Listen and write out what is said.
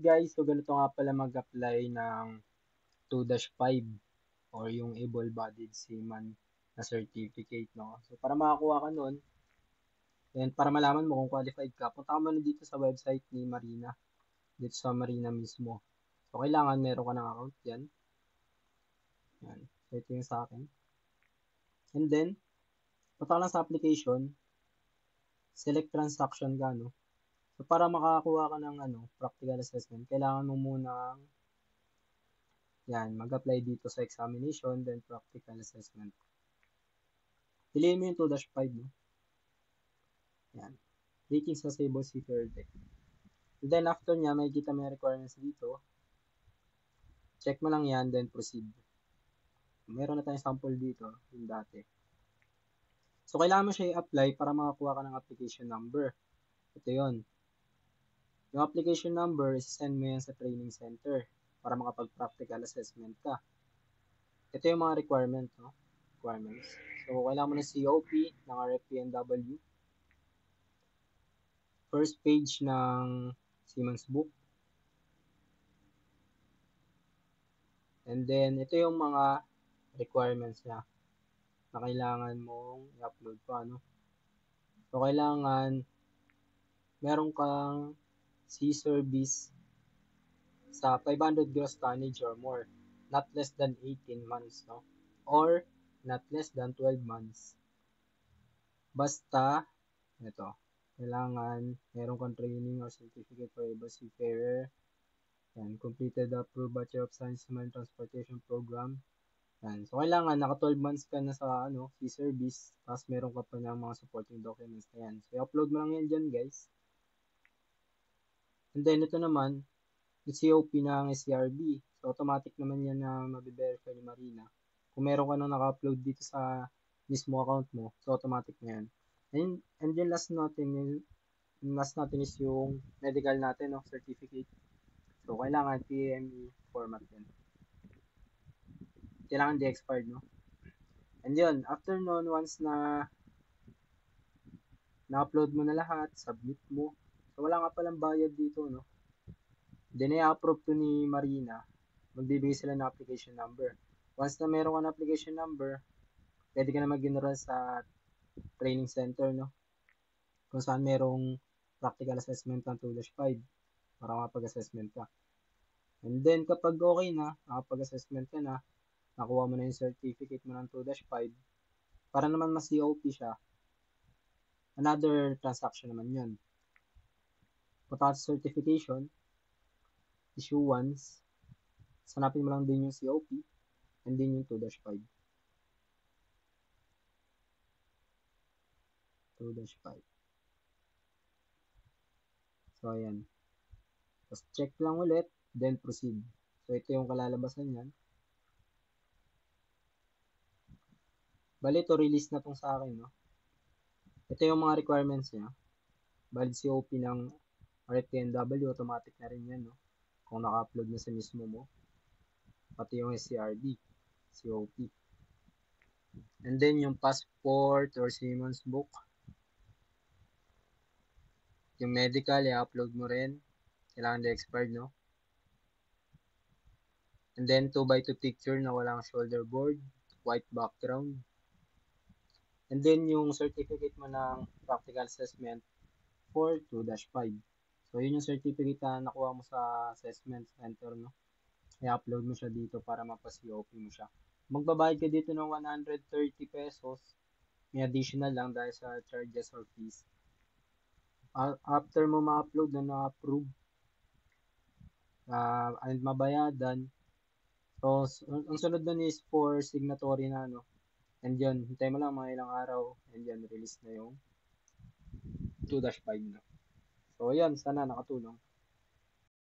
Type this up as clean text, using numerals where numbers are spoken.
guys, so ganito nga pala mag-apply ng 2-5 or yung able-bodied seaman na certificate, no? So para makakuha ka nun, and para malaman mo kung qualified ka, punta ka muna dito sa website ni Marina, dito sa Marina mismo. So kailangan meron ka ng account yan. Yan. So ito yung sa akin. And then, punta ka lang sa application, select transaction ka, no? So para makakuha ka ng practical assessment, kailangan mo munang mag-apply dito sa examination, then practical assessment. Piliin mo yung 2-5, no? Yan. Rating sa Sable Seafarer Deck. And then after niya, may kita may requirements dito. Check mo lang yan, then proceed. Meron na tayong sample dito, yung dati. So kailangan mo siya i-apply para makakuha ka ng application number. Ito yon. Yung application number, send mo yan sa training center para makapag-practical assessment ka. Ito yung mga requirements. So, kailangan mo ng COP ng RFPNW. First page ng Seaman's Book. And then, ito yung mga requirements niya na kailangan mong i-upload pa, no? So, kailangan meron kang sea service sa 500 gross tonnage or more, not less than 18 months, no? Or not less than 12 months. Basta, ito, kailangan meron kang training or certificate for able seafarer. Yan, completed the approved Bachelor of Science in Marine Transportation Program. Yan. So, kailangan naka 12 months ka na sa sea service, tapos meron ka pa ng mga supporting documents na yan. So, i-upload mo lang yan dyan, guys. And then, ito naman, yung COP ng SCRB. So, automatic naman yan na mabiverify ni Marina. Kung meron ka nang naka-upload dito sa mismo account mo, so automatic na yan. And then last natin is yung medical natin, no, certificate. So, kailangan PME format yan. Kailangan di expired, no? And yun, after nun, once na na-upload mo na lahat, submit mo. So, wala nga palang bayad dito, no? Then, i-approve to ni Marina. Magbibigay sila ng application number. Once na meron ka ng application number, pwede ka na mag-enroll sa training center, no? Kung saan merong practical assessment ng 2-5 para makapag-assessment ka. And then, kapag okay na, nakapag-assessment ka na, nakuha mo na yung certificate mo ng 2-5, para naman mas COP siya, another transaction naman yun. Punta sa certification, issuance, sanapin mo lang din yung COP, and then yung 2-5. 2-5. So, ayan. Tapos, check lang ulit, then proceed. So, ito yung kalalabasan yan. Bali, ito release na tong sa akin, no? Ito yung mga requirements niya. Bali, COP ng RFPNW, automatic na rin yan, no? Kung naka-upload na sa mismo mo. Pati yung SCRB, COP. And then, yung passport or Seaman's Book. Yung medical, i-upload mo rin. Kailangan na-expired, no? And then, 2x2 picture na walang shoulder board, white background. And then, yung certificate mo ng practical assessment for 2-5. So, yun yung certificate na nakuha mo sa assessment center, no? I-upload mo siya dito para mapa-COP mo siya. Magbabayad ka dito ng 130 pesos. May additional lang dahil sa charges or fees. After mo ma-upload na na-approve and mabayadan, so, ang sunod nun is for signatory na, no? And yun, hintay mo lang mga ilang araw, and yun, release na yung 2-5 na. So, yan, sana nakatulong.